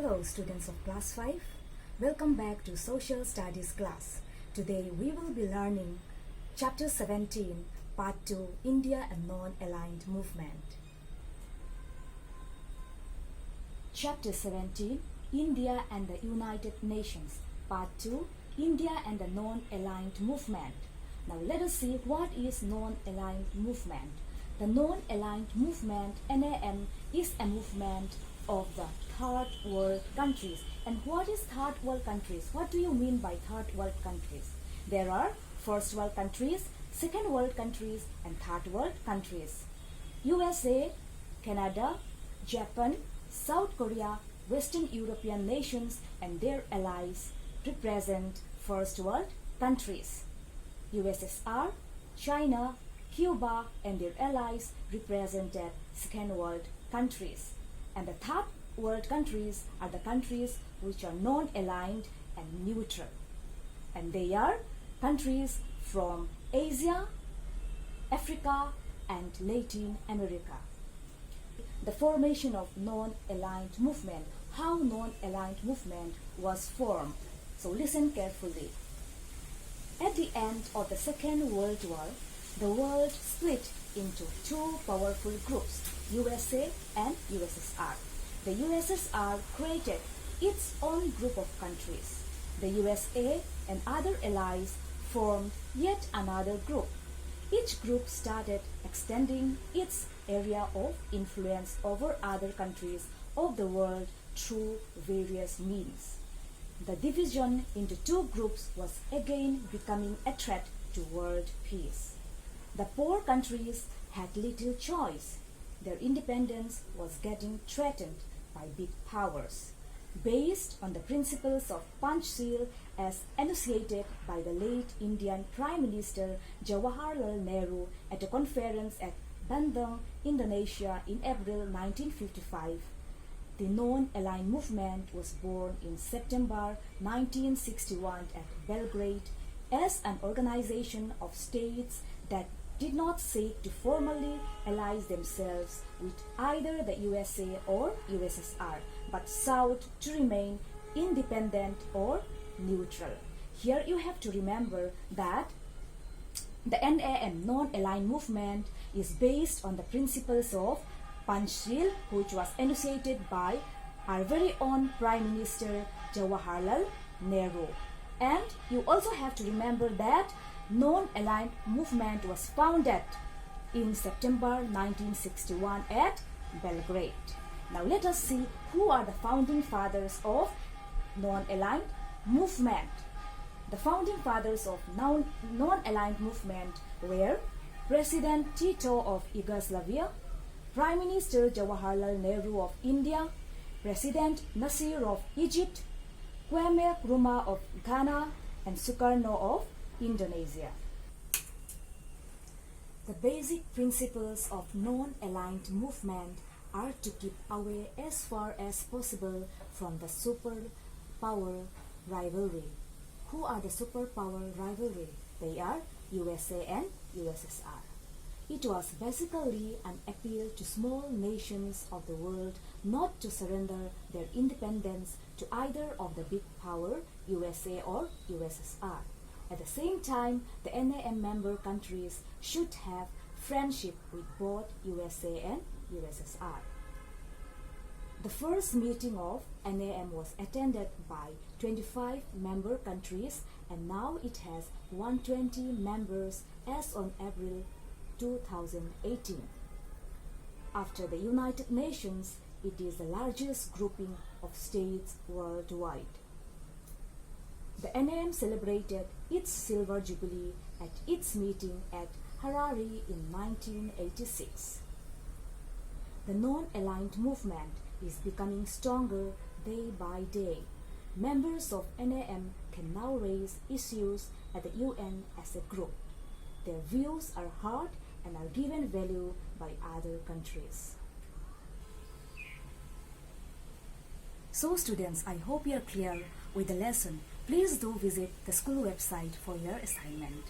Hello students of class 5. Welcome back to Social Studies class. Today we will be learning Chapter 17, Part 2, India and Non-Aligned Movement. Chapter 17, India and the United Nations, Part 2, India and the Non-Aligned Movement. Now let us see what is non-aligned movement. The non-aligned movement, NAM, is a movement of the third world countries. And what is third world countries? What do you mean by third world countries? There are first world countries, second world countries, and third world countries. USA, Canada, Japan, South Korea, Western European nations and their allies represent first world countries. USSR, China, Cuba and their allies represented second world countries. And the third world countries are the countries which are non-aligned and neutral. And they are countries from Asia, Africa and Latin America. The formation of non-aligned movement. How non-aligned movement was formed. So listen carefully. At the end of the Second World War, the world split into two powerful groups, USA and USSR. The USSR created its own group of countries. The USA and other allies formed yet another group. Each group started extending its area of influence over other countries of the world through various means. The division into two groups was again becoming a threat to world peace. The poor countries had little choice. Their independence was getting threatened by big powers. Based on the principles of Panchsheel as enunciated by the late Indian Prime Minister Jawaharlal Nehru at a conference at Bandung, Indonesia in April 1955, the non-aligned movement was born in September 1961 at Belgrade as an organization of states that did not seek to formally ally themselves with either the USA or USSR, but sought to remain independent or neutral. Here you have to remember that the NAM, non-aligned movement, is based on the principles of Panchsheel, which was enunciated by our very own Prime Minister Jawaharlal Nehru. And you also have to remember that non-aligned movement was founded in September 1961 at Belgrade. Now let us see who are the founding fathers of non-aligned movement. The founding fathers of non-aligned movement were President Tito of Yugoslavia, Prime Minister Jawaharlal Nehru of India, President Nasir of Egypt, Kwame Nkrumah of Ghana, and Sukarno of Indonesia. The basic principles of non-aligned movement are to keep away as far as possible from the superpower rivalry. Who are the superpower rivalry? They are USA and USSR. It was basically an appeal to small nations of the world not to surrender their independence to either of the big power, USA or USSR. At the same time, the NAM member countries should have friendship with both USA and USSR. The first meeting of NAM was attended by 25 member countries and now it has 120 members as on April 2018. After the United Nations, it is the largest grouping of states worldwide. The NAM celebrated its Silver Jubilee at its meeting at Harare in 1986. The non-aligned movement is becoming stronger day by day. Members of NAM can now raise issues at the UN as a group. Their views are heard and are given value by other countries. So students, I hope you are clear with the lesson. Please do visit the school website for your assignment.